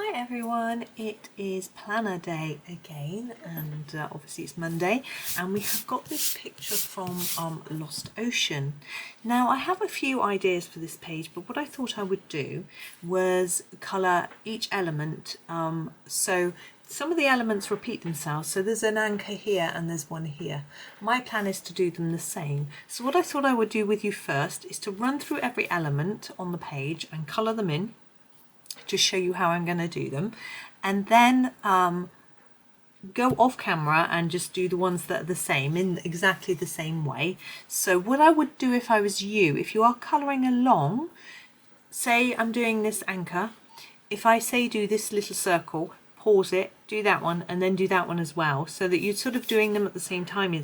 Hi everyone, it is planner day again, and obviously it's Monday, and we have got this picture from Lost Ocean. Now I have a few ideas for this page, but what I thought I would do was colour each element, so some of the elements repeat themselves, so there's an anchor here and there's one here. My plan is to do them the same. So what I thought I would do with you first is to run through every element on the page and colour them in, to show you how I'm going to do them, and then go off camera and just do the ones that are the same in exactly the same way. So what I would do if I was you, if you are colouring along, say I'm doing this anchor, if I say do this little circle, pause it, do that one, and then do that one as well, so that you're sort of doing them at the same time,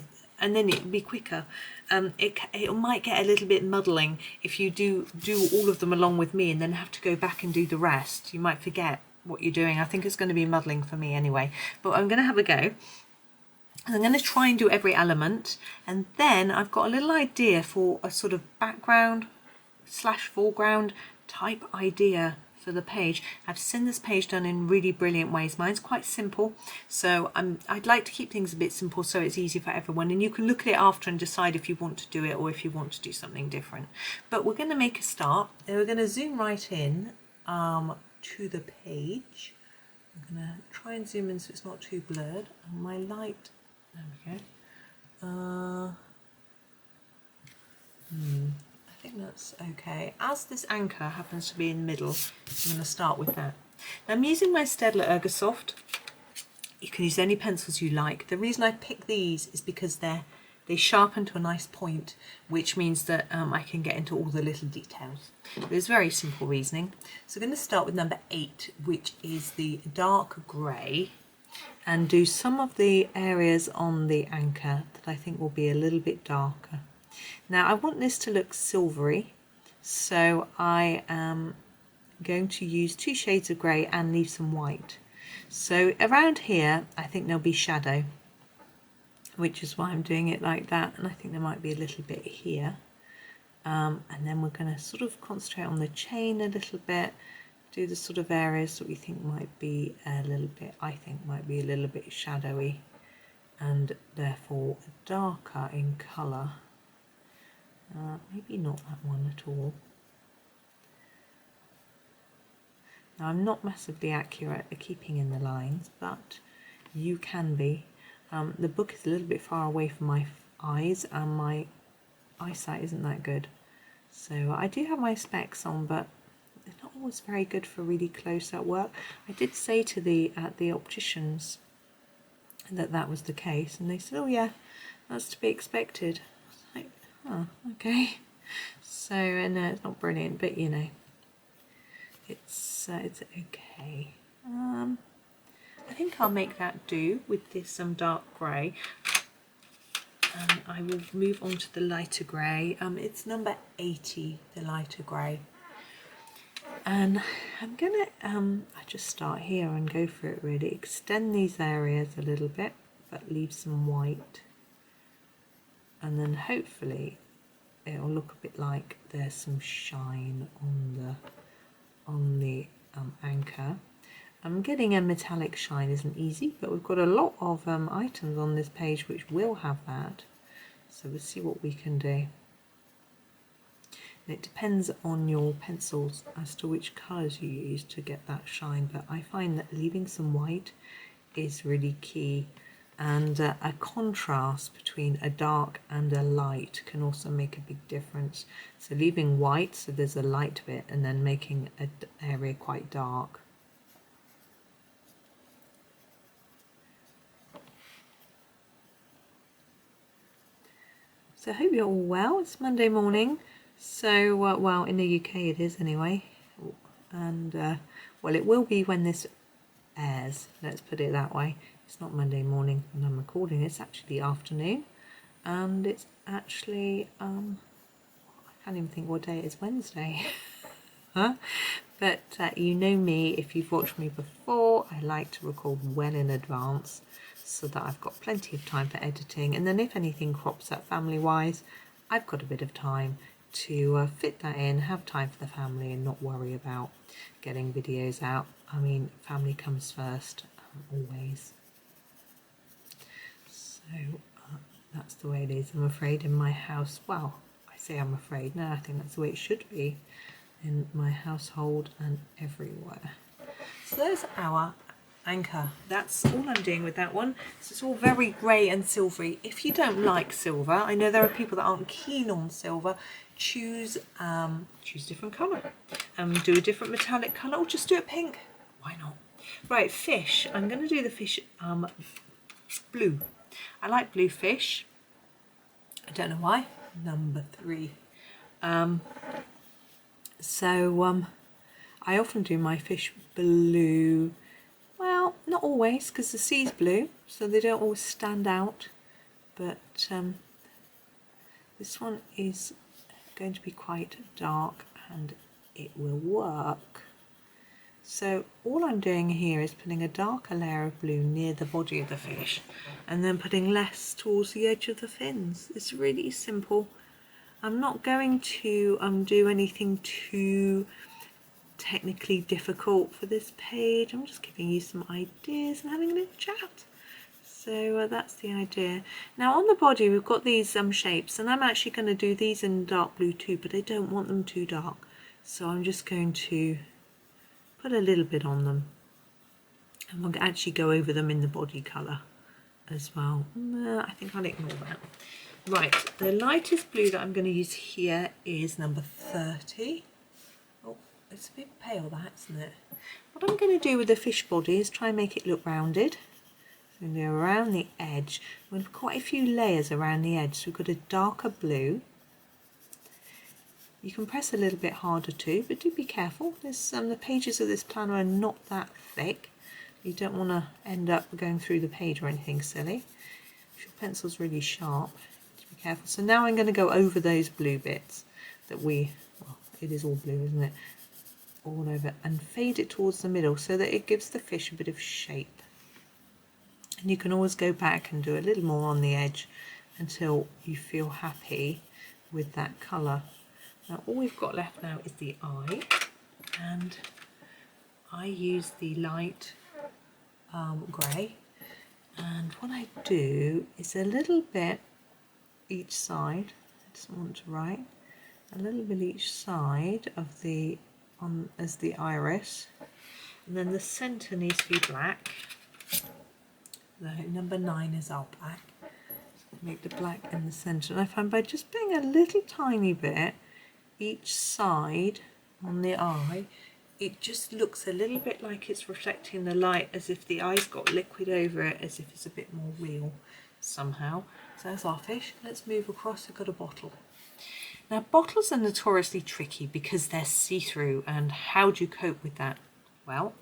and then it'll be quicker. It might get a little bit muddling if you do all of them along with me and then have to go back and do the rest. You might forget what you're doing. I think it's going to be muddling for me anyway, but I'm going to have a go. I'm going to try and do every element, and then I've got a little idea for a sort of background / foreground type idea for the page. I've seen this page done in really brilliant ways. Mine's quite simple, so I'd like to keep things a bit simple so it's easy for everyone, and you can look at it after and decide if you want to do it or if you want to do something different. But we're going to make a start, and we're going to zoom right in to the page. I'm going to try and zoom in so it's not too blurred. And my light, there we go. I think that's okay. As this anchor happens to be in the middle, I'm going to start with that. Now I'm using my Staedtler Ergosoft. You can use any pencils you like. The reason I pick these is because they sharpen to a nice point, which means that I can get into all the little details. There's very simple reasoning. So I'm going to start with number 8, which is the dark grey, and do some of the areas on the anchor that I think will be a little bit darker. Now I want this to look silvery, so I am going to use 2 shades of grey and leave some white. So around here I think there'll be shadow, which is why I'm doing it like that, and I think there might be a little bit here. And then we're going to sort of concentrate on the chain a little bit, do the sort of areas that we think might be a little bit, I think might be a little bit shadowy and therefore darker in colour. Maybe not that one at all. Now I'm not massively accurate at keeping in the lines, but you can be. The book is a little bit far away from my eyes, and my eyesight isn't that good. So I do have my specs on, but they're not always very good for really close up work. I did say to the opticians that was the case, and they said, oh yeah, that's to be expected. Oh, okay. So no, it's not brilliant, but you know, it's okay. I think I'll make that do with this some dark grey. I will move on to the lighter grey. It's number 80, the lighter grey, and I'm gonna I just start here and go for it really. Extend these areas a little bit, but leave some white. And then hopefully it'll look a bit like there's some shine on the anchor. Getting a metallic shine isn't easy, but we've got a lot of items on this page which will have that. So we'll see what we can do. And it depends on your pencils as to which colours you use to get that shine, but I find that leaving some white is really key. And a contrast between a dark and a light can also make a big difference. So leaving white so there's a light bit, and then making an area quite dark. So I hope you're all well. It's Monday morning, so well, in the UK it is anyway, and well, it will be when this airs, let's put it that way. It's not Monday morning when I'm recording, it's actually afternoon, and it's actually I can't even think what day it is, Wednesday. Huh? But you know me, if you've watched me before, I like to record well in advance so that I've got plenty of time for editing, and then if anything crops up family wise, I've got a bit of time to fit that in, have time for the family and not worry about getting videos out. I mean, family comes first, always. So that's the way it is, I'm afraid, in my house. Well, I say I'm afraid, no, I think that's the way it should be in my household and everywhere. So there's our anchor. That's all I'm doing with that one. So it's all very grey and silvery. If you don't like silver, I know there are people that aren't keen on silver, choose different colour. Do a different metallic colour, or just do it pink. Why not? Right, fish. I'm going to do the fish blue. I like blue fish. I don't know why. Number 3. I often do my fish blue. Well, not always, because the sea's blue, so they don't always stand out. But this one is going to be quite dark, and it will work. So all I'm doing here is putting a darker layer of blue near the body of the fish, and then putting less towards the edge of the fins. It's really simple. I'm not going to do anything too technically difficult for this page. I'm just giving you some ideas and having a little chat. So that's the idea. Now on the body we've got these shapes, and I'm actually going to do these in dark blue too, but I don't want them too dark, so I'm just going to put a little bit on them, and we'll actually go over them in the body colour as well. I think I'll ignore that. Right, the lightest blue that I'm going to use here is number 30. Oh, it's a bit pale, that, isn't it? What I'm going to do with the fish body is try and make it look rounded. So I'm going to go around the edge. We've got quite a few layers around the edge, so we've got a darker blue. You can press a little bit harder too, but do be careful. The pages of this planner are not that thick. You don't want to end up going through the page or anything silly. If your pencil's really sharp, be careful. So now I'm going to go over those blue bits that well, it is all blue, isn't it? All over, and fade it towards the middle so that it gives the fish a bit of shape. And you can always go back and do a little more on the edge until you feel happy with that colour. Now all we've got left now is the eye, and I use the light grey, and what I do is a little bit each side. I just want to write a little bit each side of the as the iris, and then the centre needs to be black. So number 9 is our black. So make the black in the centre, and I find by just putting a little tiny bit each side on the eye, it just looks a little bit like it's reflecting the light, as if the eye's got liquid over it, as if it's a bit more real somehow. So that's our fish. Let's move across. I've got a bottle. Now bottles are notoriously tricky because they're see-through, and how do you cope with that? Well,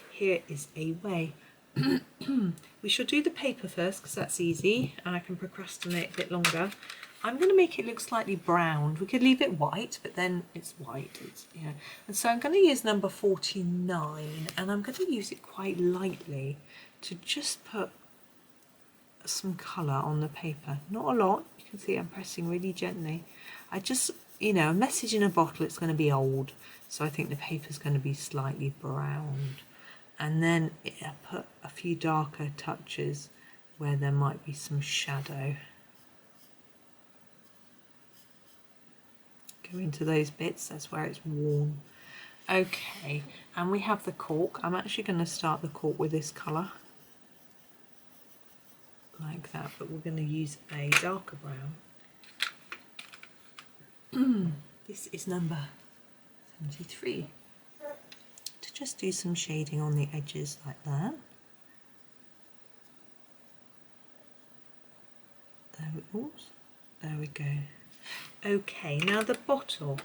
here is a way. We shall do the paper first because that's easy and I can procrastinate a bit longer. I'm going to make it look slightly browned. We could leave it white, but then it's white. And so I'm going to use number 49, and I'm going to use it quite lightly to just put some colour on the paper. Not a lot. You can see I'm pressing really gently. I just, a message in a bottle, it's going to be old, so I think the paper's going to be slightly browned. And then I put a few darker touches where there might be some shadow. Go into those bits, that's where it's worn. Okay, and we have the cork. I'm actually going to start the cork with this colour, like that, but we're going to use a darker brown. This is number 73. To just do some shading on the edges like that. There we go. Okay, now the bottle.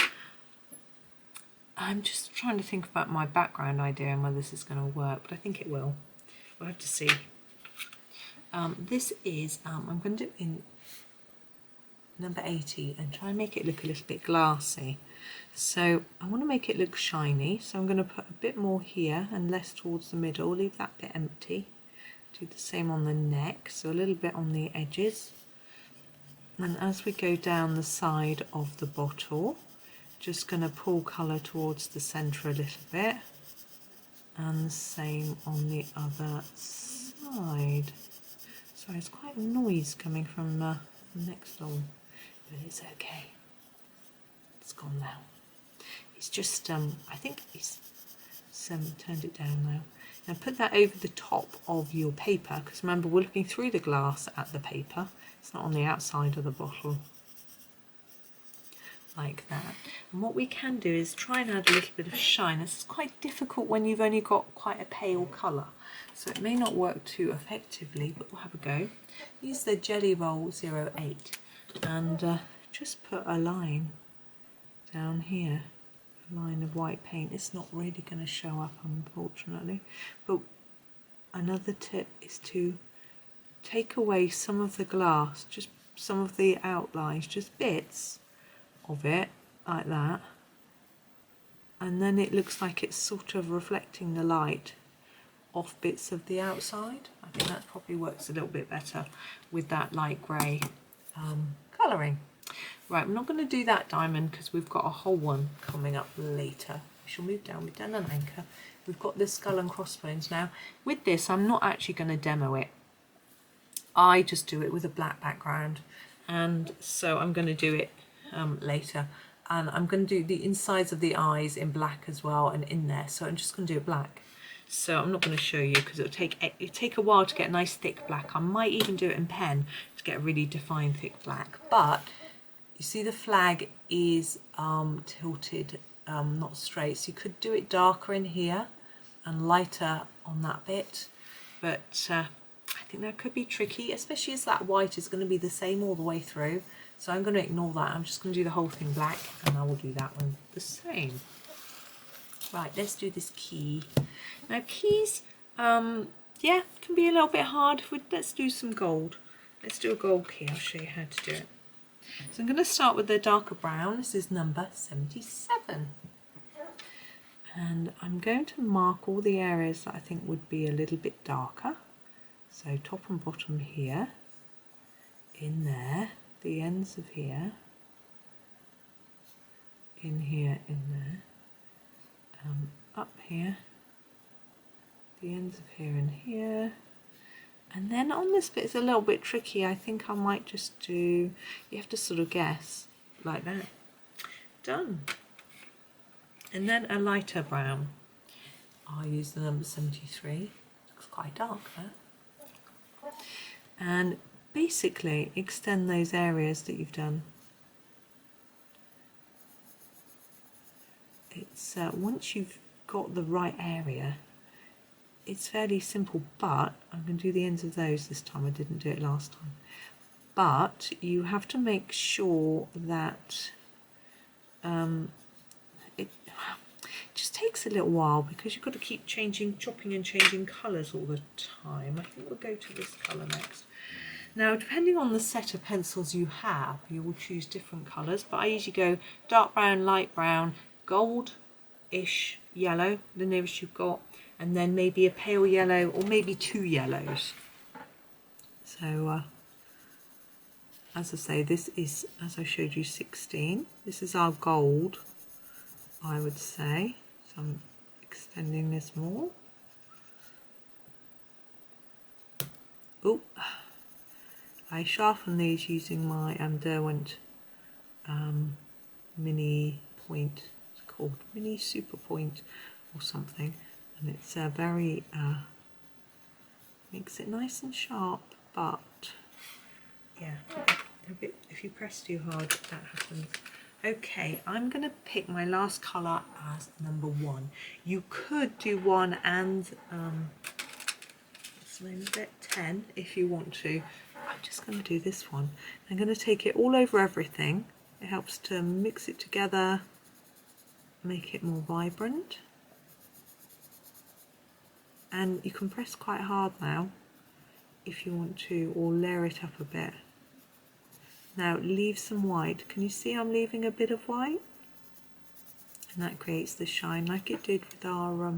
I'm just trying to think about my background idea and whether this is going to work, but I think it will. We'll have to see. This is, I'm going to do it in number 80 and try and make it look a little bit glassy. So I want to make it look shiny, so I'm going to put a bit more here and less towards the middle, leave that bit empty. Do the same on the neck, so a little bit on the edges. And as we go down the side of the bottle, just going to pull colour towards the centre a little bit, and the same on the other side. Sorry, it's quite a noise coming from next door, but it's okay. It's gone now. It's just, I think he's turned it down now. Now put that over the top of your paper, because remember we're looking through the glass at the paper. It's not on the outside of the bottle. Like that. And what we can do is try and add a little bit of shine. This is quite difficult when you've only got quite a pale colour, so it may not work too effectively, but we'll have a go. Use the Jelly Roll 08 and just put a line down here, a line of white paint. It's not really going to show up, unfortunately, but another tip is to take away some of the glass, just some of the outlines, just bits of it like that, and then it looks like it's sort of reflecting the light off bits of the outside. I think that probably works a little bit better with that light grey colouring. Right, we're not going to do that diamond because we've got a whole one coming up later. We shall move down. We've done an anchor. We've got this skull and crossbones now. With this, I'm not actually going to demo it. I just do it with a black background, and so I'm going to do it later, and I'm going to do the insides of the eyes in black as well and in there, so I'm just going to do it black. So I'm not going to show you because it'll take a while to get a nice thick black. I might even do it in pen to get a really defined thick black, but you see the flag is tilted, not straight, so you could do it darker in here and lighter on that bit, but I think that could be tricky, especially as that white is going to be the same all the way through. So I'm going to ignore that. I'm just going to do the whole thing black, and I will do that one the same. Right, let's do this key. Now keys, yeah, can be a little bit hard. Let's do some gold. Let's do a gold key. I'll show you how to do it. So I'm going to start with the darker brown. This is number 77. And I'm going to mark all the areas that I think would be a little bit darker. So top and bottom here, in there, the ends of here, in here, in there, up here, the ends of here and here, and then on this bit it's a little bit tricky. I think I might just do, you have to sort of guess, like that. Done. And then a lighter brown. I'll use the number 73. Looks quite dark there. And basically extend those areas that you've done. It's once you've got the right area, it's fairly simple, but I'm going to do the ends of those this time. I didn't do it last time. But you have to make sure that it just takes a little while because you've got to keep chopping and changing colours all the time. I think we'll go to this colour next. Now, depending on the set of pencils you have, you will choose different colours, but I usually go dark brown, light brown, gold-ish yellow, the nearest you've got, and then maybe a pale yellow or maybe two yellows. So, as I say, this is, as I showed you, 16. This is our gold, I would say. So I'm extending this more. Oh. I sharpen these using my Derwent mini point, it's called mini super point or something, and it's very, makes it nice and sharp, but yeah, a bit, if you press too hard that happens. Okay, I'm going to pick my last colour as number 1. You could do 1 and, what's the name of it, 10 if you want to. I'm just going to do this one. I'm going to take it all over everything. It helps to mix it together, make it more vibrant. And you can press quite hard now if you want to, or layer it up a bit. Now leave some white. Can you see I'm leaving a bit of white? And that creates the shine like it did with our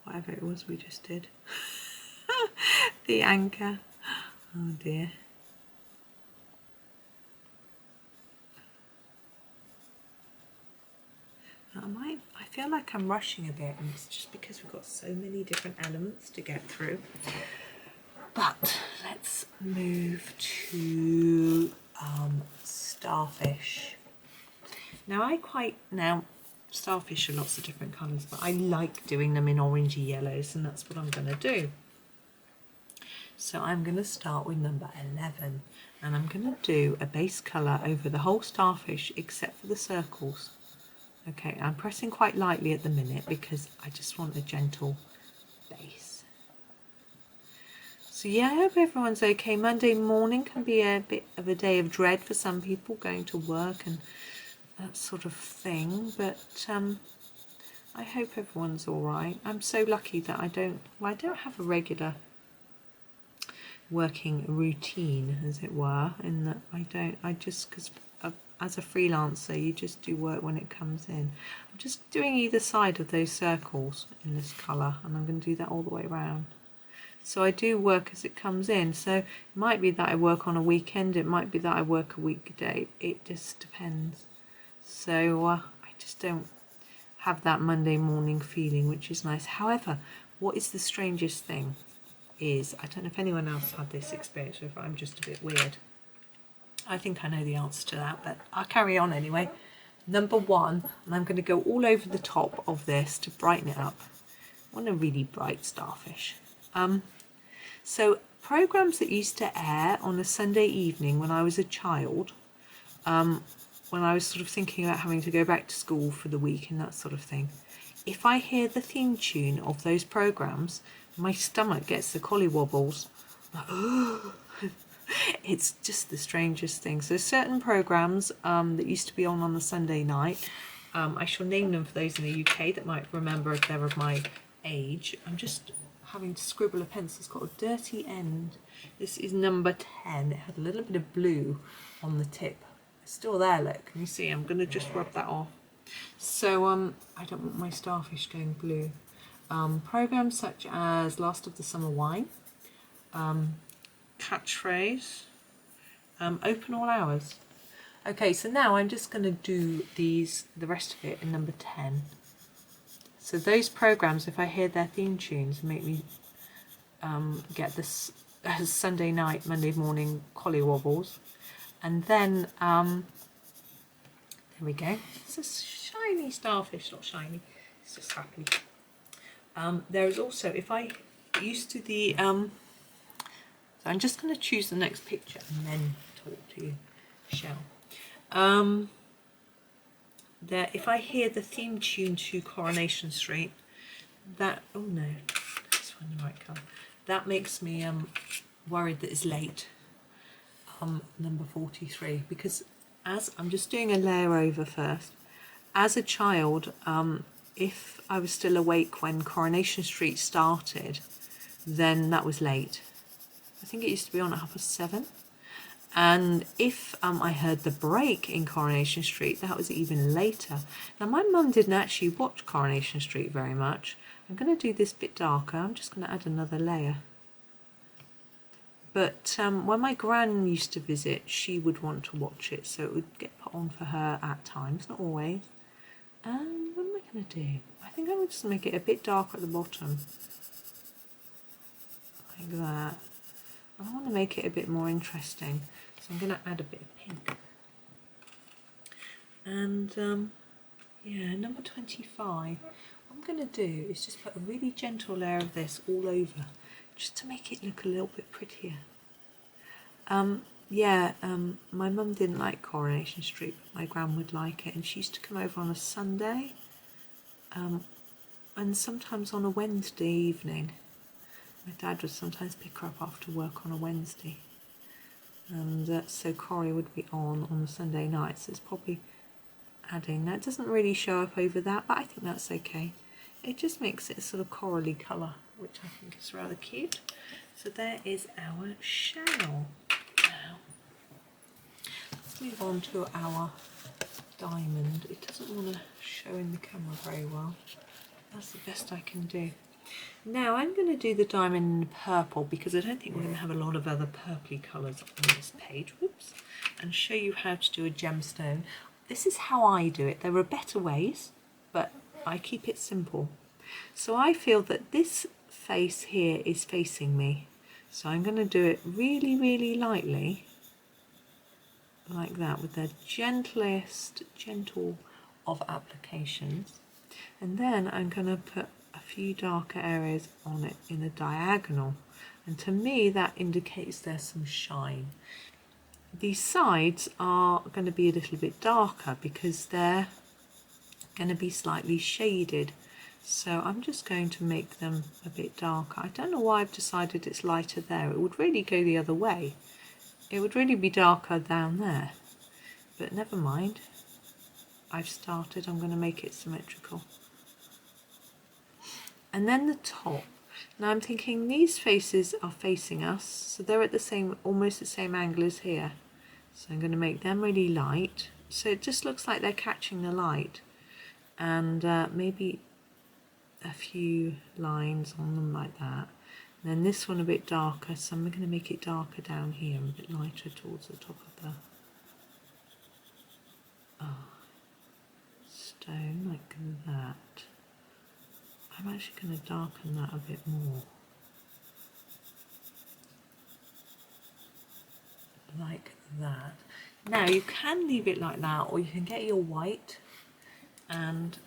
whatever it was we just did. The anchor. Oh dear. I feel like I'm rushing a bit, and it's just because we've got so many different elements to get through. But let's move to starfish. Now starfish are lots of different colours, but I like doing them in orangey yellows, and that's what I'm going to do. So I'm going to start with number 11, and I'm going to do a base colour over the whole starfish except for the circles. Okay, I'm pressing quite lightly at the minute because I just want a gentle base. So yeah, I hope everyone's okay. Monday morning can be a bit of a day of dread for some people, going to work and that sort of thing, but I hope everyone's all right. I'm so lucky that I don't have a regular working routine, as it were, in that because as a freelancer you just do work when it comes in. I'm just doing either side of those circles in this colour, and I'm going to do that all the way around. So I do work as it comes in, so it might be that I work on a weekend, it might be that I work a weekday, it just depends. So I just don't have that Monday morning feeling, which is nice. However, what is the strangest thing is, I don't know if anyone else had this experience or if I'm just a bit weird. I think I know the answer to that, but I'll carry on anyway. Number 1, and I'm going to go all over the top of this to brighten it up. I want a really bright starfish. So programs that used to air on a Sunday evening when I was a child, when I was sort of thinking about having to go back to school for the week and that sort of thing, if I hear the theme tune of those programs, my stomach gets the collywobbles. It's just the strangest thing. So certain programs that used to be on the Sunday night, I shall name them for those in the UK that might remember if they're of my age. I'm just having to scribble a pencil. It's got a dirty end. This is number 10. It had a little bit of blue on the tip. It's still there, look. Can you see? I'm going to just rub that off. So I don't want my starfish going blue. Programs such as Last of the Summer Wine, Catchphrase, Open All Hours. Okay, so now I'm just going to do the rest of it in number 10. So those programs, if I hear their theme tunes, make me get this Sunday night, Monday morning collywobbles. And then, there we go. It's a shiny starfish, not shiny, it's just happy. There is also, if I used to the, so I'm just going to choose the next picture and then talk to you, Michelle. There, if I hear the theme tune to Coronation Street, that, oh no, let's find the right colour. That makes me worried that it's late. Number 43, because as I'm just doing a layer over first. As a child, if I was still awake when Coronation Street started, then that was late. I think it used to be on at 7:30. And if I heard the break in Coronation Street, that was even later. Now my mum didn't actually watch Coronation Street very much. I'm going to do this bit darker. I'm just going to add another layer. But when my gran used to visit, she would want to watch it, so it would get put on for her at times, not always. And what am I going to do? I think I'm just going to make it a bit darker at the bottom, like that. I want to make it a bit more interesting, so I'm going to add a bit of pink. And yeah, number 25. What I'm going to do is just put a really gentle layer of this all over, just to make it look a little bit prettier. My mum didn't like Coronation Street, but my gran would like it, and she used to come over on a Sunday, and sometimes on a Wednesday evening. My dad would sometimes pick her up after work on a Wednesday, and so Corrie would be on the Sunday night, so it's probably adding. That doesn't really show up over that, but I think that's okay. It just makes it a sort of corally colour, which I think is rather cute. So there is our shell. Now, let's move on to our diamond. It doesn't want to show in the camera very well. That's the best I can do. Now I'm going to do the diamond in purple, because I don't think we're going to have a lot of other purpley colours on this page. Whoops. And show you how to do a gemstone. This is how I do it. There are better ways. I keep it simple. So I feel that this face here is facing me. So I'm going to do it really, really lightly, like that, with the gentle of applications. And then I'm going to put a few darker areas on it in a diagonal. And to me, that indicates there's some shine. These sides are going to be a little bit darker because they're going to be slightly shaded. So I'm just going to make them a bit darker. I don't know why I've decided it's lighter there. It would really go the other way. It would really be darker down there. But never mind. I've started. I'm going to make it symmetrical. And then the top. Now I'm thinking these faces are facing us. So they're at the same, almost the same angle as here. So I'm going to make them really light. So it just looks like they're catching the light. And maybe a few lines on them like that. And then this one a bit darker, so I'm going to make it darker down here and a bit lighter towards the top of the stone, like that. I'm actually going to darken that a bit more. Like that. Now you can leave it like that, or you can get your white, and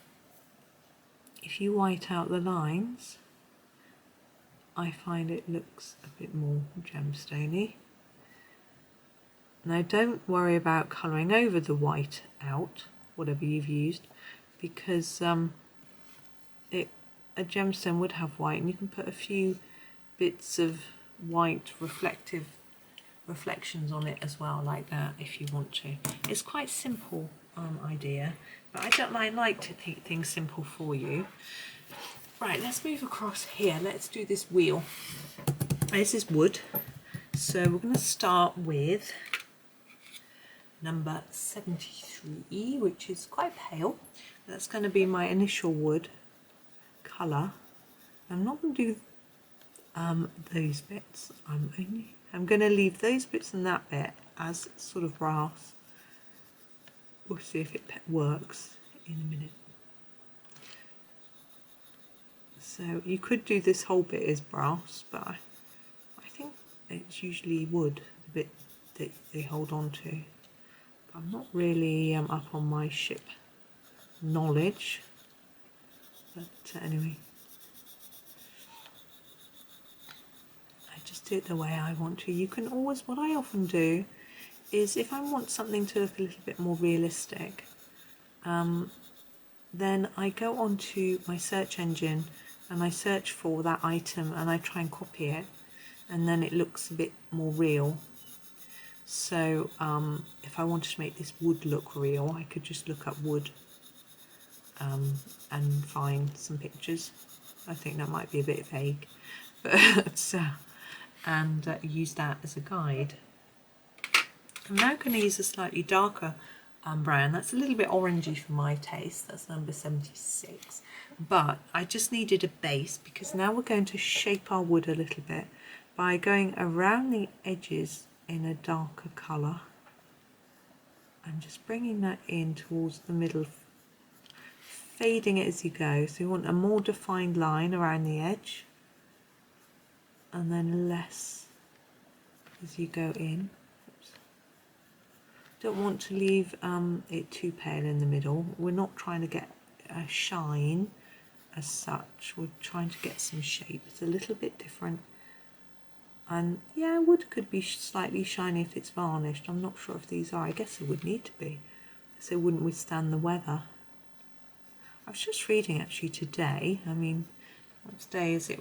if you white out the lines, I find it looks a bit more gemstone-y. Now don't worry about colouring over the white out, whatever you've used, because a gemstone would have white, and you can put a few bits of white reflections on it as well, like that, if you want to. It's quite simple idea, but I like to keep things simple for you. Right, let's move across here. Let's do this wheel. This is wood, so we're going to start with number 73, which is quite pale. That's going to be my initial wood colour. I'm not going to do those bits. I'm going to leave those bits and that bit as sort of brass. We'll see if it works in a minute. So you could do this whole bit as brass, but I think it's usually wood, the bit that they hold on to. But I'm not really up on my ship knowledge, but anyway, I just do it the way I want to. You can always, what I often do is if I want something to look a little bit more realistic, then I go onto my search engine and I search for that item and I try and copy it, and then it looks a bit more real. So if I wanted to make this wood look real, I could just look up wood and find some pictures. I think that might be a bit vague, but and use that as a guide. I'm now going to use a slightly darker brown. That's a little bit orangey for my taste. That's number 76. But I just needed a base because now we're going to shape our wood a little bit by going around the edges in a darker colour and just bringing that in towards the middle, fading it as you go. So you want a more defined line around the edge and then less as you go in. Don't want to leave it too pale in the middle. We're not trying to get a shine as such. We're trying to get some shape. It's a little bit different. And yeah, wood could be slightly shiny if it's varnished. I'm not sure if these are. I guess they would need to be, so it wouldn't withstand the weather. I was just reading actually today. I mean, what day is it?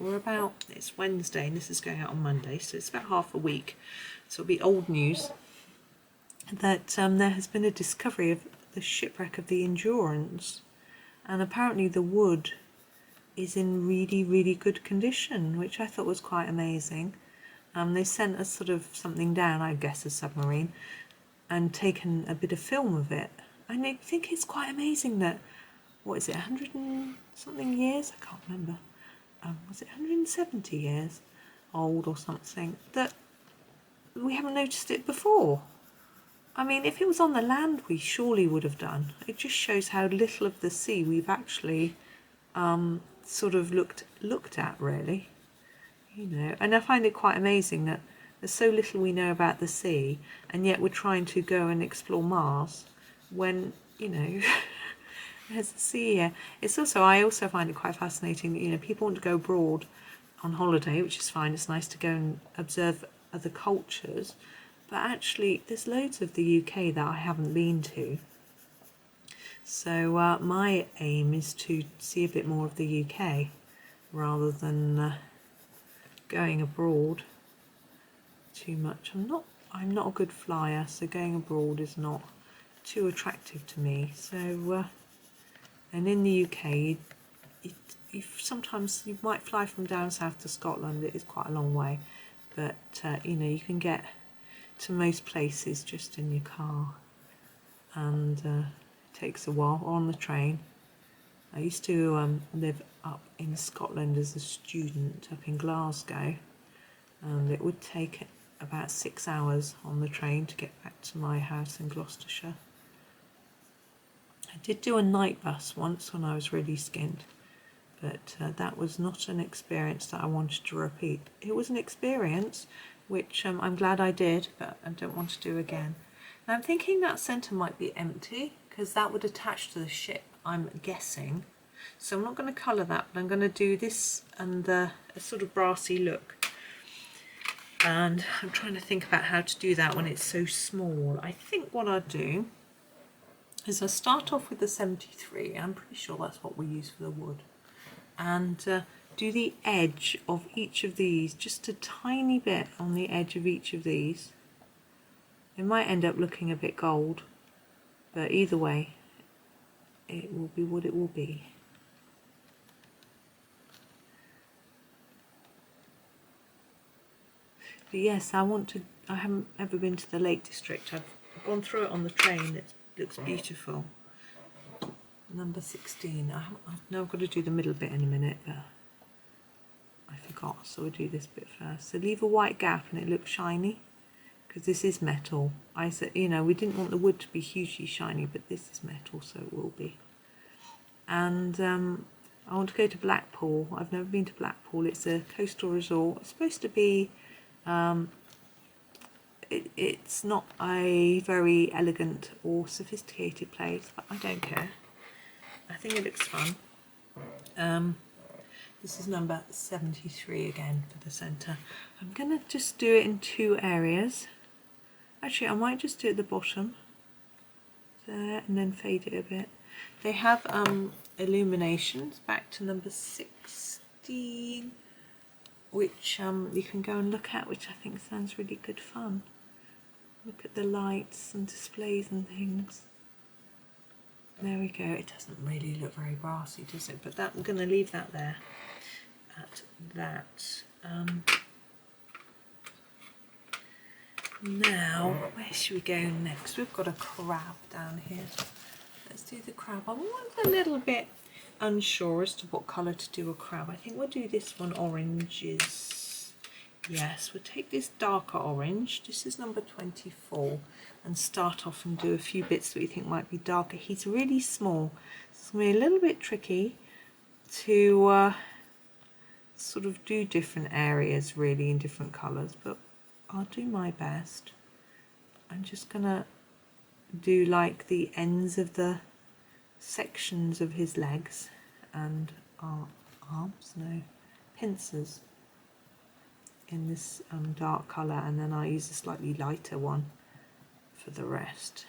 It's Wednesday and this is going out on Monday, so it's about half a week. So it'll be old news that there has been a discovery of the shipwreck of the Endurance, and apparently the wood is in really, really good condition, which I thought was quite amazing. They sent us sort of something down, I guess a submarine, and taken a bit of film of it. And I think it's quite amazing that, what is it, 100 and something years? I can't remember. Was it 170 years old or something? That we haven't noticed it before. I mean, if it was on the land, we surely would have done. It just shows how little of the sea we've actually sort of looked at, really. You know, and I find it quite amazing that there's so little we know about the sea, and yet we're trying to go and explore Mars when, you know, there's the sea here. It's also, I also find it quite fascinating that, you know, people want to go abroad on holiday, which is fine. It's nice to go and observe other cultures, but actually there's loads of the UK that I haven't been to. So my aim is to see a bit more of the UK rather than going abroad too much. I'm not a good flyer, so going abroad is not too attractive to me. So and in the UK, sometimes you might fly from down south to Scotland. It is quite a long way, but you know, you can get to most places just in your car, and it takes a while, or on the train. I used to live up in Scotland as a student up in Glasgow, and it would take about 6 hours on the train to get back to my house in Gloucestershire. I did do a night bus once when I was really skint, but that was not an experience that I wanted to repeat. It was an experience which I'm glad I did, but I don't want to do again. Now I'm thinking that centre might be empty because that would attach to the ship, I'm guessing. So I'm not going to colour that, but I'm going to do this and a sort of brassy look. And I'm trying to think about how to do that when it's so small. I think what I'll do is I'll start off with the 73. I'm pretty sure that's what we use for the wood. And do the edge of each of these, just a tiny bit on the edge of each of these. It might end up looking a bit gold, but either way, it will be what it will be. But yes, I haven't ever been to the Lake District. I've gone through it on the train. It looks beautiful. Number 16. I know I've got to do the middle bit in a minute, but I forgot, so we'll do this bit first. So leave a white gap and it looks shiny, because this is metal. I said, you know, we didn't want the wood to be hugely shiny, but this is metal, so it will be. And I want to go to Blackpool. I've never been to Blackpool. It's a coastal resort. It's supposed to be, it's not a very elegant or sophisticated place, but I don't care. I think it looks fun. This is number 73 again for the centre. I'm going to just do it in 2 areas. Actually, I might just do it at the bottom there and then fade it a bit. They have illuminations back to number 16, which you can go and look at, which I think sounds really good fun. Look at the lights and displays and things. There we go. It doesn't really look very brassy, does it? But that, I'm going to leave that there at that. Now, where should we go next? We've got a crab down here. Let's do the crab. I'm a little bit unsure as to what colour to do a crab. I think we'll do this one oranges. Yes, we'll take this darker orange. This is number 24. And start off and do a few bits that we think might be darker. He's really small, so it's going to be a little bit tricky to sort of do different areas really in different colours, but I'll do my best. I'm just going to do like the ends of the sections of his legs and arms, no, pincers in this dark colour, and then I'll use a slightly lighter one for the rest.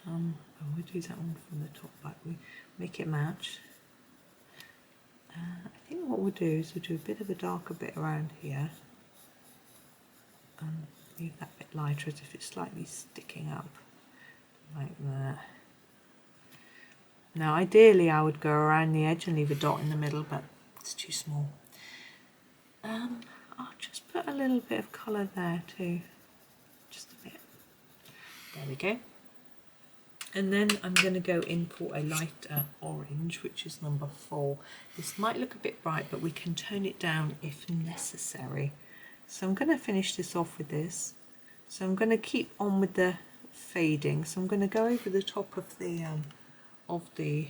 We'll do that one from the top back. We make it match. I think what we'll do is we'll do a bit of a darker bit around here and leave that bit lighter as if it's slightly sticking up like that. Now ideally I would go around the edge and leave a dot in the middle, but it's too small. I'll just put a little bit of colour there too, just a bit. There we go. And then I'm going to go in for a lighter orange, which is number 4. This might look a bit bright, but we can tone it down if necessary. So I'm going to finish this off with this. So I'm going to keep on with the fading. So I'm going to go over the top of the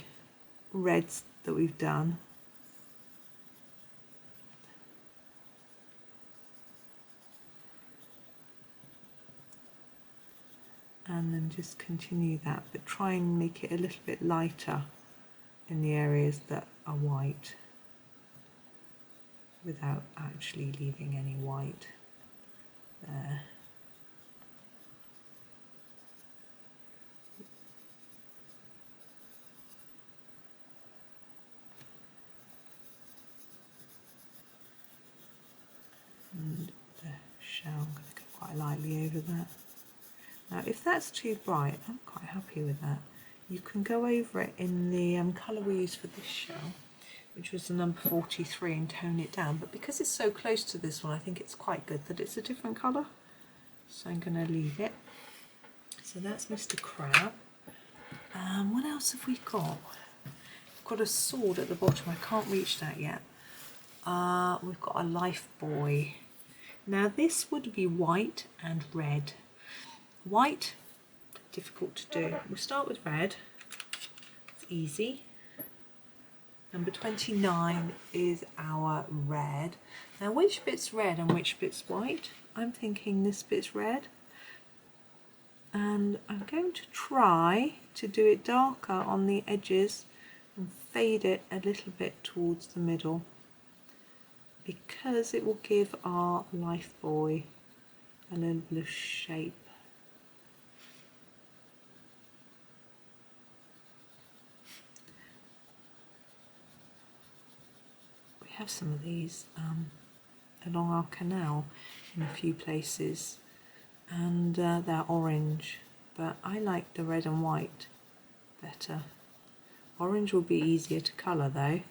reds that we've done. And then just continue that, but try and make it a little bit lighter in the areas that are white without actually leaving any white there. And the shell, I'm going to go quite lightly over that. Now if that's too bright, I'm quite happy with that. You can go over it in the colour we used for this shell, which was the number 43, and tone it down. But because it's so close to this one, I think it's quite good that it's a different colour. So I'm going to leave it. So that's Mr. Crab. What else have we got? We've got a sword at the bottom. I can't reach that yet. We've got a lifebuoy. Now this would be white and red. White, difficult to do. We'll start with red. It's easy. Number 29 is our red. Now which bit's red and which bit's white? I'm thinking this bit's red. And I'm going to try to do it darker on the edges and fade it a little bit towards the middle, because it will give our lifebuoy a little bit of shape. We have some of these along our canal in a few places, and they're orange, but I like the red and white better. Orange will be easier to colour though,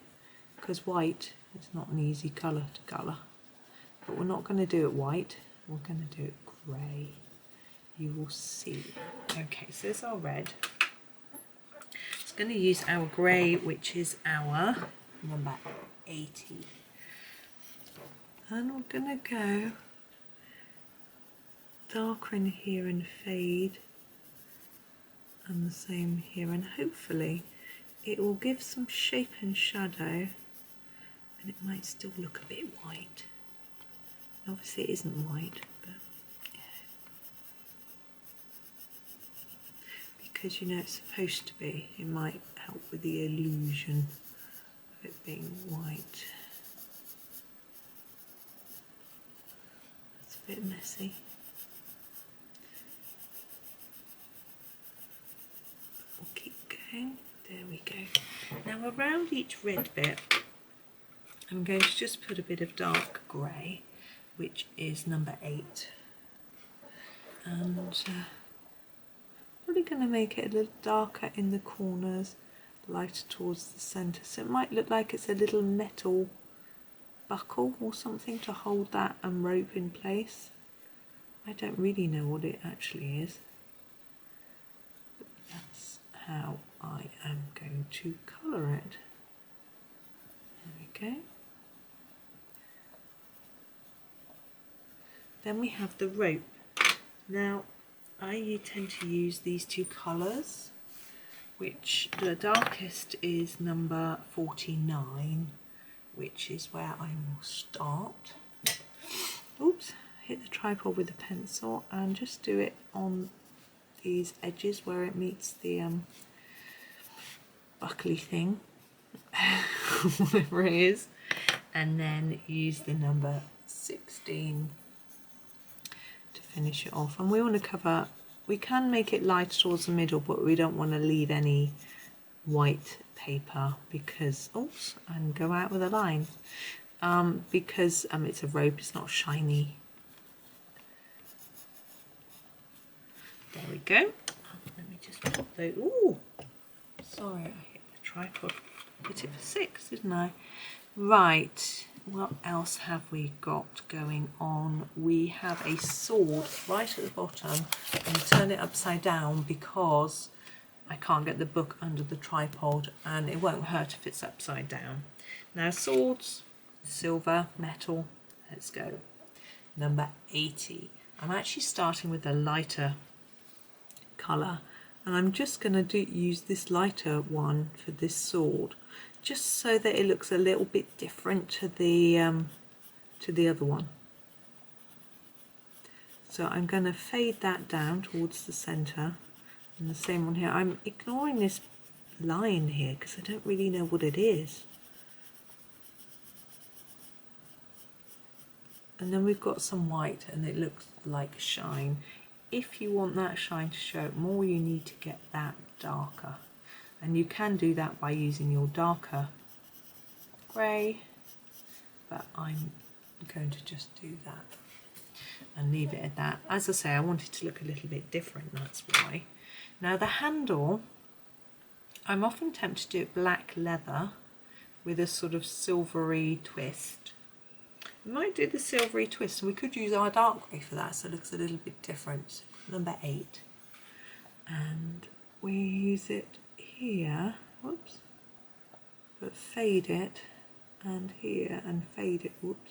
because white is not an easy colour to colour. But we're not going to do it white, we're going to do it grey. You will see. Okay, so there's our red. It's going to use our grey, which is our number 80. And we're going to go darker in here and fade, and the same here, and hopefully it will give some shape and shadow, and it might still look a bit white. Obviously it isn't white, but yeah. Because you know it's supposed to be, it might help with the illusion of it being white. It's a bit messy. We'll keep going. There we go. Now around each red bit, I'm going to just put a bit of dark grey, which is number 8. And probably going to make it a little darker in the corners, lighter towards the centre. So it might look like it's a little metal buckle or something to hold that and rope in place. I don't really know what it actually is. But that's how I am going to colour it. There we go. Then we have the rope. Now I tend to use these two colours, which the darkest is number 49, which is where I will start. Oops, hit the tripod with a pencil and just do it on these edges where it meets the buckly thing, whatever it is, and then use the number 16 to finish it off. And we want to cover, we can make it light towards the middle, but we don't want to leave any white paper because, oops, and go out with a line, because it's a rope, it's not shiny. There we go. Let me just put those. Ooh, sorry, I hit the tripod. Put it for 6, didn't I? Right, what else have we got going on? We have a sword right at the bottom. I'm going to turn it upside down because I can't get the book under the tripod, and it won't hurt if it's upside down. Now swords, silver, metal, let's go. number 80. I'm actually starting with a lighter colour, and I'm just going to use this lighter one for this sword, just so that it looks a little bit different to the other one. So I'm going to fade that down towards the centre, and the same one here. I'm ignoring this line here because I don't really know what it is. And then we've got some white, and it looks like shine. If you want that shine to show more, you need to get that darker, and you can do that by using your darker grey, but I'm going to just do that and leave it at that. As I say, I want it to look a little bit different, that's why. Now the handle, I'm often tempted to do it black leather with a sort of silvery twist. We might do the silvery twist, and we could use our dark grey for that, so it looks a little bit different. So number 8, and we use it here, whoops, but fade it, and here, and fade it, whoops.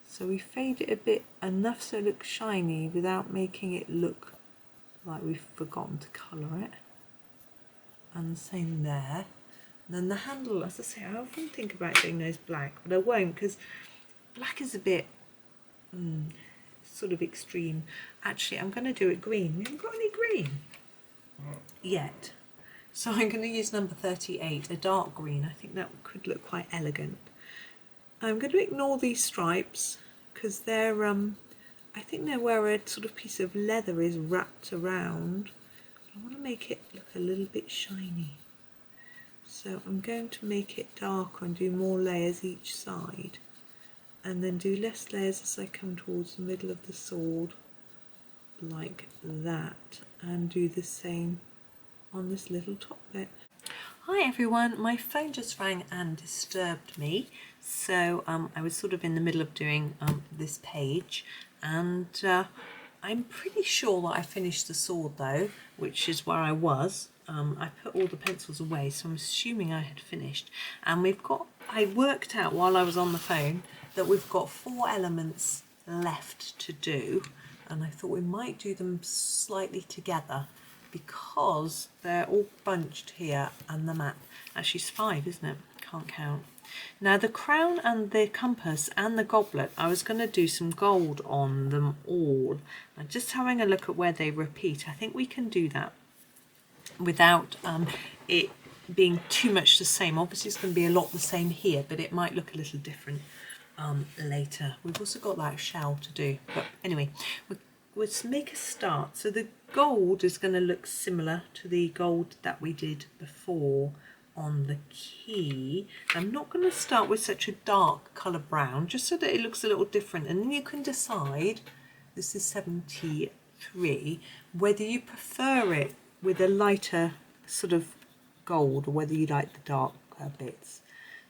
So we fade it a bit, enough so it looks shiny without making it look like we've forgotten to colour it. And the same there. And then the handle, as I say, I often think about doing those black, but I won't, because black is a bit sort of extreme. Actually, I'm going to do it green. We haven't got any green yet. So I'm going to use number 38, a dark green. I think that could look quite elegant. I'm going to ignore these stripes because they're, I think they're where a sort of piece of leather is wrapped around. I want to make it look a little bit shiny. So I'm going to make it darker and do more layers each side, and then do less layers as I come towards the middle of the sword, like that, and do the same on this little top bit. Hi everyone, my phone just rang and disturbed me, so I was sort of in the middle of doing this page, and I'm pretty sure that I finished the sword though, which is where I was. I put all the pencils away, so I'm assuming I had finished, and I worked out while I was on the phone that we've got 4 elements left to do, and I thought we might do them slightly together because they're all bunched here, and the map, actually it's 5, isn't it? Can't count. Now the crown and the compass and the goblet, I was going to do some gold on them all. I'm just having a look at where they repeat. I think we can do that without it being too much the same. Obviously it's going to be a lot the same here, but it might look a little different later. We've also got that shell to do, but anyway, let's make a start. So the gold is going to look similar to the gold that we did before on the key. I'm not going to start with such a dark colour brown, just so that it looks a little different, and then you can decide, this is 73, whether you prefer it with a lighter sort of gold or whether you like the darker bits.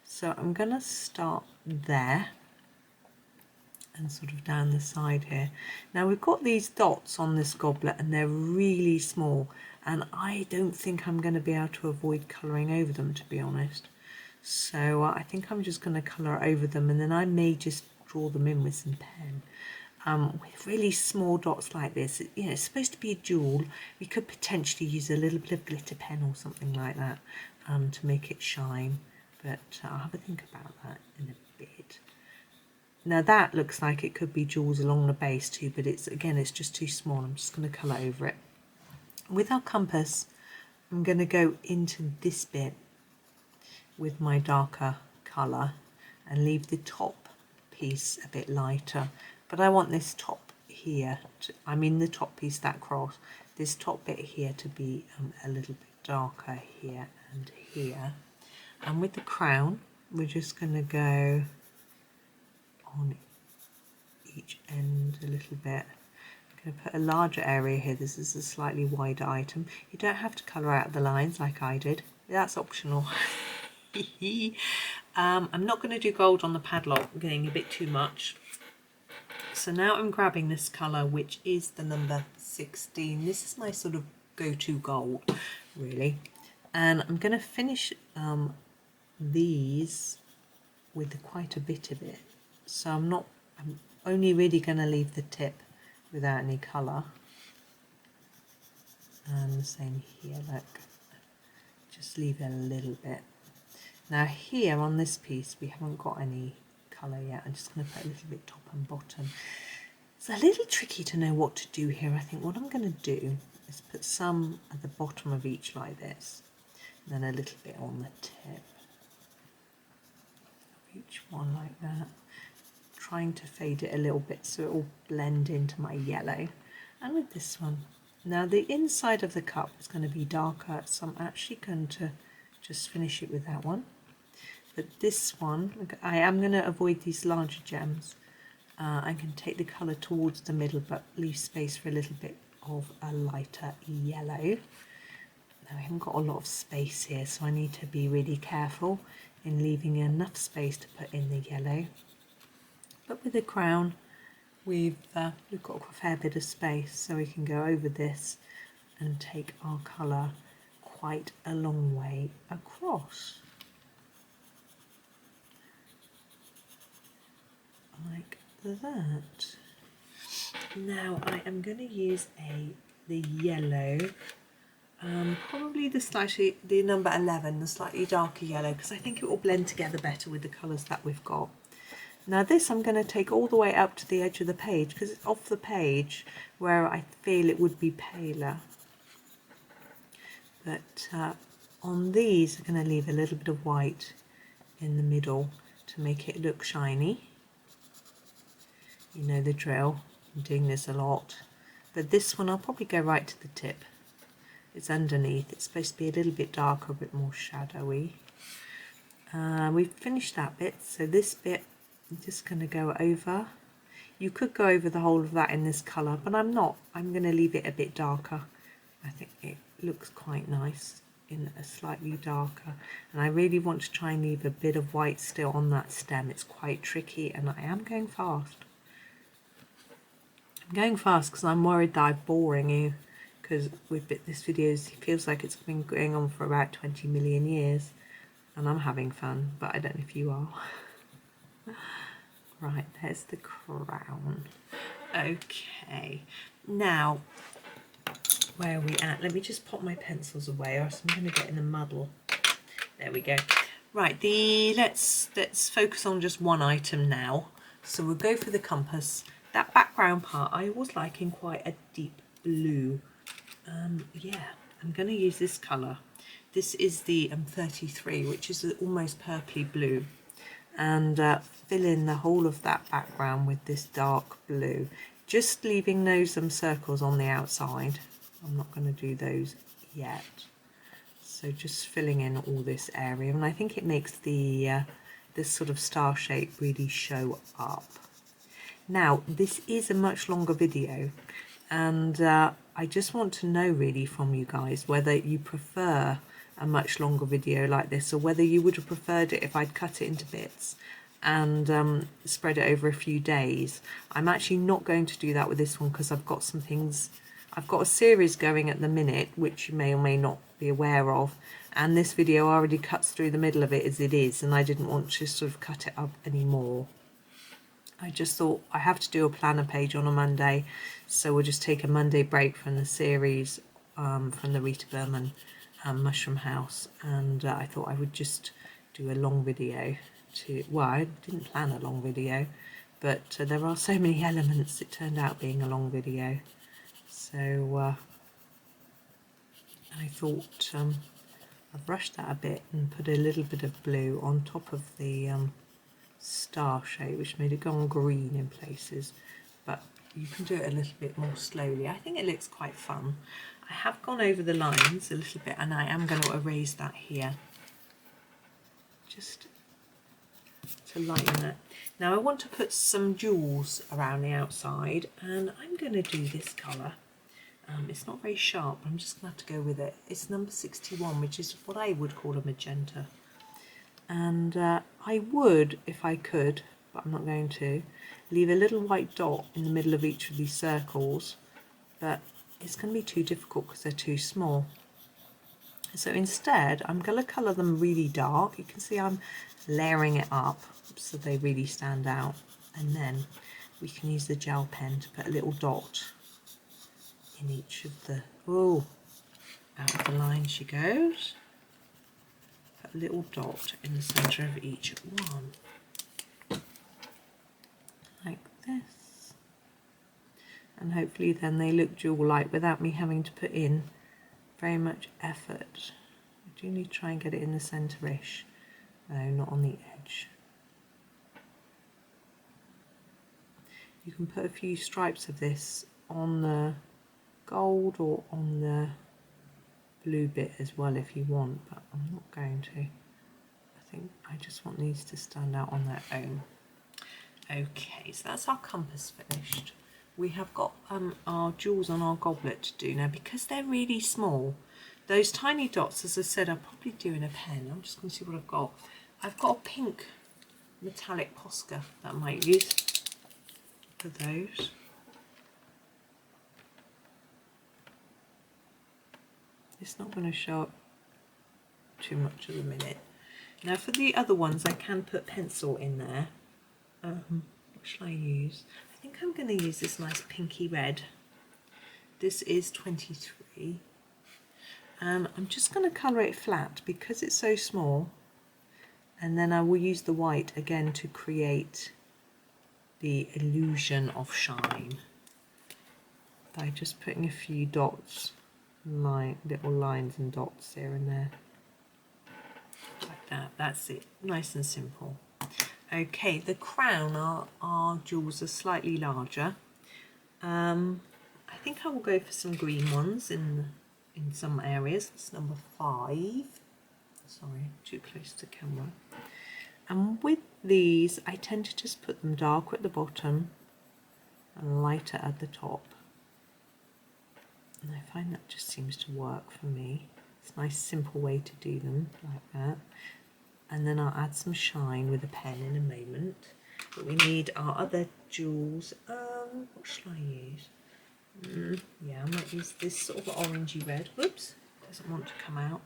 So I'm going to start there and sort of down the side here. Now we've got these dots on this goblet and they're really small, and I don't think I'm going to be able to avoid colouring over them, to be honest. So I think I'm just going to colour over them, and then I may just draw them in with some pen. With really small dots like this, you know, it's supposed to be a jewel. We could potentially use a little bit of glitter pen or something like that to make it shine, but I'll have a think about that in a bit. Now that looks like it could be jewels along the base too, but it's just too small. I'm just going to colour over it. With our compass, I'm going to go into this bit with my darker colour and leave the top piece a bit lighter. But I want this top here, the top piece, that cross, this top bit here to be a little bit darker here and here. And with the crown, we're just going to go on each end a little bit. I'm going to put a larger area here. This is a slightly wider item. You don't have to colour out the lines like I did. That's optional. I'm not going to do gold on the padlock, getting a bit too much. So now I'm grabbing this colour, which is the number 16. This is my sort of go-to gold, really. And I'm going to finish these with quite a bit of it. So I'm only really going to leave the tip without any colour. And the same here, look, just leave it a little bit. Now here on this piece we haven't got any colour yet. I'm just going to put a little bit top and bottom. It's a little tricky to know what to do here. I think what I'm going to do is put some at the bottom of each like this, and then a little bit on the tip of each one like that, trying to fade it a little bit so it will blend into my yellow. And with this one, now the inside of the cup is going to be darker, so I'm actually going to just finish it with that one. But this one, look, I am going to avoid these larger gems. I can take the colour towards the middle but leave space for a little bit of a lighter yellow. Now I haven't got a lot of space here, so I need to be really careful in leaving enough space to put in the yellow. But with the crown, we've got a fair bit of space, so we can go over this and take our colour quite a long way across. Like that. Now I am going to use the yellow, probably the number 11, the slightly darker yellow, because I think it will blend together better with the colours that we've got. Now this I'm going to take all the way up to the edge of the page, because it's off the page where I feel it would be paler. But on these I'm going to leave a little bit of white in the middle to make it look shiny. You know the drill, I'm doing this a lot. But this one I'll probably go right to the tip. It's underneath, it's supposed to be a little bit darker, a bit more shadowy. We've finished that bit, so this bit I'm just going to go over. You could go over the whole of that in this colour, but I'm not. I'm going to leave it a bit darker. I think it looks quite nice in a slightly darker. And I really want to try and leave a bit of white still on that stem. It's quite tricky, and I am going fast. I'm going fast because I'm worried that I'm boring you, because this video feels like it's been going on for about 20 million years, and I'm having fun, but I don't know if you are. Right, there's the crown. Okay, now where are we at? Let me just pop my pencils away, or else I'm going to get in a muddle. There we go. Right, let's focus on just one item now. So we'll go for the compass. That background part I was liking quite a deep blue. Yeah, I'm going to use this colour. This is the 33, which is almost purpley blue. And fill in the whole of that background with this dark blue. Just leaving those circles on the outside. I'm not going to do those yet. So just filling in all this area. And I think it makes the this sort of star shape really show up. Now, this is a much longer video, and I just want to know really from you guys whether you prefer a much longer video like this, or whether you would have preferred it if I'd cut it into bits and spread it over a few days. I'm actually not going to do that with this one, because I've got some things, I've got a series going at the minute which you may or may not be aware of, and this video already cuts through the middle of it as it is, and I didn't want to sort of cut it up anymore. I just thought I have to do a planner page on a Monday, so we'll just take a Monday break from the series from the Rita Berman Mushroom House, and I thought I would just do a long video well, I didn't plan a long video, but there are so many elements it turned out being a long video, so I thought I've rushed that a bit and put a little bit of blue on top of the star shape, which made it go on green in places, but you can do it a little bit more slowly. I think it looks quite fun. I have gone over the lines a little bit, and I am going to erase that here just to lighten it. Now I want to put some jewels around the outside, and I'm going to do this colour. It's not very sharp, I'm just going to have to go with it. It's number 61, which is what I would call a magenta. And I would, if I could, but I'm not going to, leave a little white dot in the middle of each of these circles, but it's going to be too difficult because they're too small. So instead, I'm going to colour them really dark. You can see I'm layering it up so they really stand out. And then we can use the gel pen to put a little dot in each of the, oh, out of the line she goes. Put a little dot in the centre of each one, like this. And hopefully then they look jewel-like without me having to put in very much effort. I do need to try and get it in the centre-ish. No, not on the edge. You can put a few stripes of this on the gold or on the blue bit as well if you want, but I'm not going to. I think I just want these to stand out on their own. Okay, so that's our compass finished. We have got our jewels on our goblet to do now. Because they're really small, those tiny dots, as I said, I'll probably do in a pen. I'm just going to see what I've got. I've got a pink metallic Posca that I might use for those. It's not going to show up too much at the minute. Now for the other ones I can put pencil in there. What shall I use? I think I'm going to use this nice pinky red. This is 23. And I'm just going to colour it flat because it's so small. And then I will use the white again to create the illusion of shine by just putting a few dots, little lines and dots here and there, like that. That's it, nice and simple. Okay, the crown, our jewels are slightly larger. I think I will go for some green ones in some areas. It's number 5. Sorry, too close to camera. And with these, I tend to just put them darker at the bottom and lighter at the top. And I find that just seems to work for me. It's a nice simple way to do them, like that. And then I'll add some shine with a pen in a moment. But we need our other jewels. What shall I use? Yeah, I might use this sort of orangey red. Whoops, doesn't want to come out.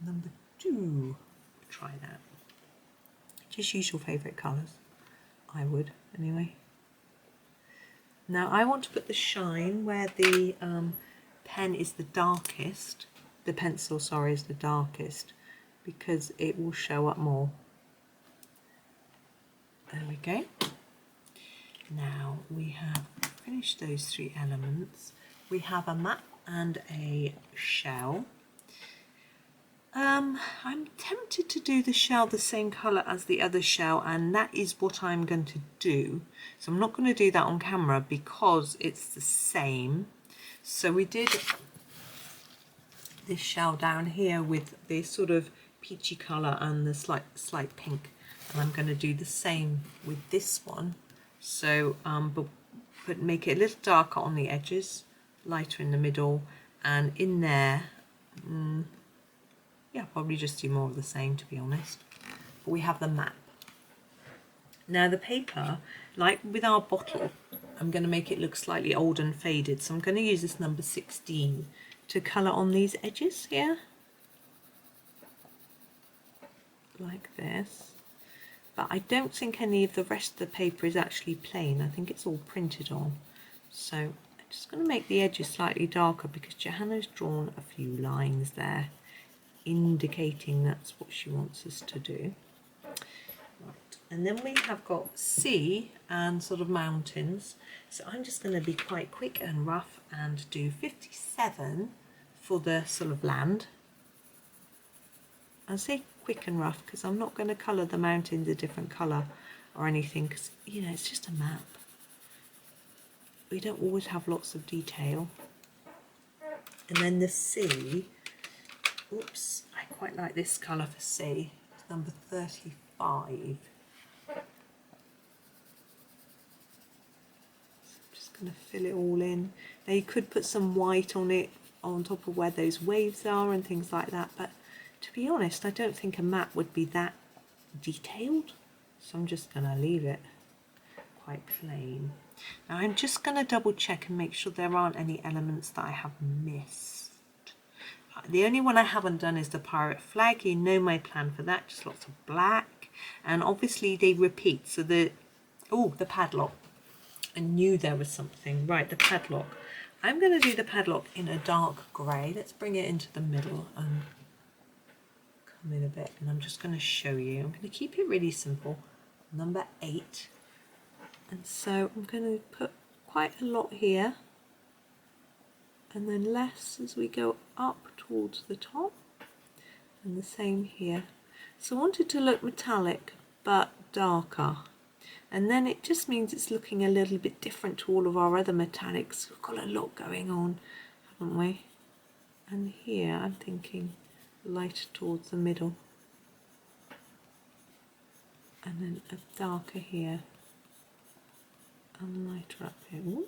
Number 2, try that. Just use your favourite colours. I would, anyway. Now I want to put the shine where the pen is the darkest. The pencil, sorry, is the darkest, because it will show up more. There we go. Now we have finished those 3 elements. We have a map and a shell. I'm tempted to do the shell the same colour as the other shell, and that is what I'm going to do. So I'm not going to do that on camera because it's the same. So we did this shell down here with this sort of peachy colour and the slight pink, and I'm going to do the same with this one. So but make it a little darker on the edges, lighter in the middle, and in there yeah, probably just do more of the same, to be honest. But we have the map. Now the paper, like with our bottle, I'm going to make it look slightly old and faded. So I'm going to use this number 16 to colour on these edges here. Like this. But I don't think any of the rest of the paper is actually plain. I think it's all printed on. So I'm just going to make the edges slightly darker because Johanna's drawn a few lines there, indicating that's what she wants us to do. Right. And then we have got sea and sort of mountains. So I'm just going to be quite quick and rough and do 57 for the sort of land. I say quick and rough because I'm not going to colour the mountains a different colour or anything, because, you know, it's just a map. We don't always have lots of detail. And then the sea. Oops, I quite like this colour for sea. It's number 35. So I'm just going to fill it all in. Now you could put some white on it, on top of where those waves are and things like that, but to be honest, I don't think a map would be that detailed. So I'm just going to leave it quite plain. Now I'm just going to double check and make sure there aren't any elements that I have missed. The only one I haven't done is the pirate flag. You know my plan for that, just lots of black, and obviously they repeat, so the Oh, the padlock. I knew there was something. Right, the padlock. I'm going to do the padlock in a dark grey. Let's bring it into the middle and come in a bit. And I'm just going to show you. I'm going to keep it really simple. Number 8. And so I'm going to put quite a lot here. And then less as we go up towards the top. And the same here. So I want it to look metallic but darker. And then it just means it's looking a little bit different to all of our other metallics. We've got a lot going on, haven't we? And here I'm thinking lighter towards the middle. And then a darker here. And lighter up here. Ooh.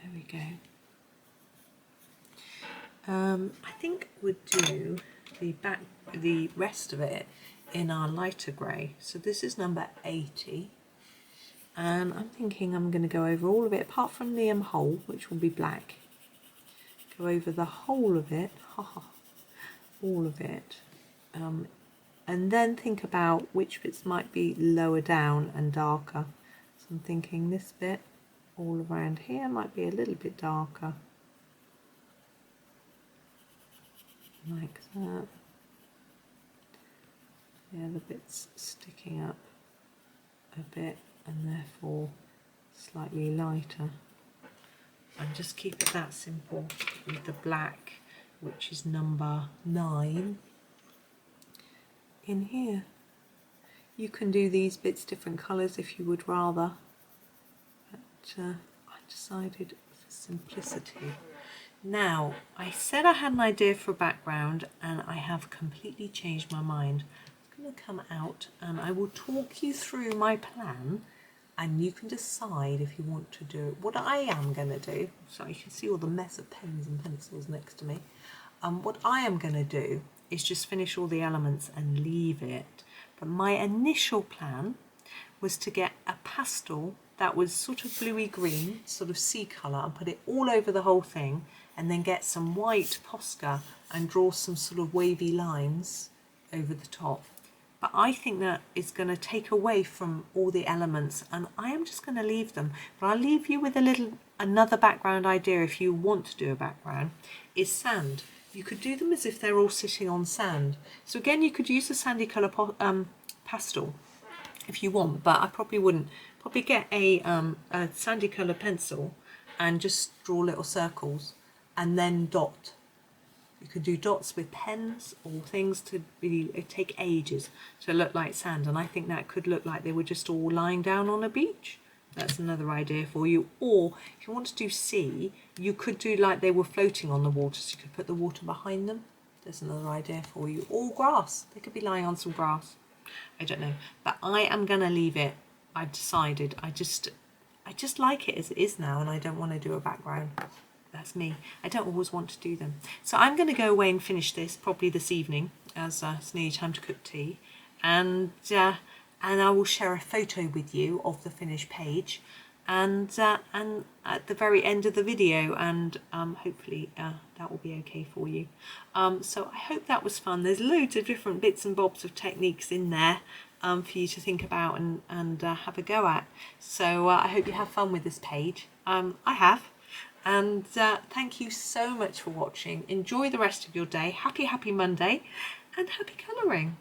There we go. I think we'll do the rest of it in our lighter grey. So this is number 80. And I'm thinking I'm going to go over all of it, apart from the hole, which will be black. Go over the whole of it, all of it. And then think about which bits might be lower down and darker. So I'm thinking this bit all around here might be a little bit darker. Like that. The other bit's sticking up a bit and therefore slightly lighter. And just keep it that simple with the black, which is number 9, in here. You can do these bits different colours if you would rather, but I decided for simplicity. Now, I said I had an idea for a background and I have completely changed my mind. I'm going to come out and I will talk you through my plan and you can decide if you want to do it. What I am going to do, so you can see all the mess of pens and pencils next to me. What I am going to do is just finish all the elements and leave it. But my initial plan was to get a pastel that was sort of bluey green, sort of sea colour, and put it all over the whole thing, and then get some white Posca and draw some sort of wavy lines over the top. But I think that is going to take away from all the elements, and I am just going to leave them. But I'll leave you with another background idea if you want to do a background, is sand. You could do them as if they're all sitting on sand. So again, you could use a sandy colour pastel if you want, but I probably wouldn't. Probably get a sandy colour pencil and just draw little circles and then dot. You could do dots with pens or things to take ages to look like sand, and I think that could look like they were just all lying down on a beach. That's another idea for you. Or if you want to do sea, you could do like they were floating on the water, so you could put the water behind them. There's another idea for you. Or grass. They could be lying on some grass. I don't know. But I am going to leave it. I've decided. I just like it as it is now, and I don't want to do a background. That's me. I don't always want to do them. So I'm going to go away and finish this probably this evening, as it's nearly time to cook tea, and I will share a photo with you of the finished page, and at the very end of the video, and hopefully that will be okay for you. So I hope that was fun. There's loads of different bits and bobs of techniques in there for you to think about and have a go at. So I hope you have fun with this page. I have. And thank you so much for watching. Enjoy the rest of your day. Happy Monday, and happy colouring.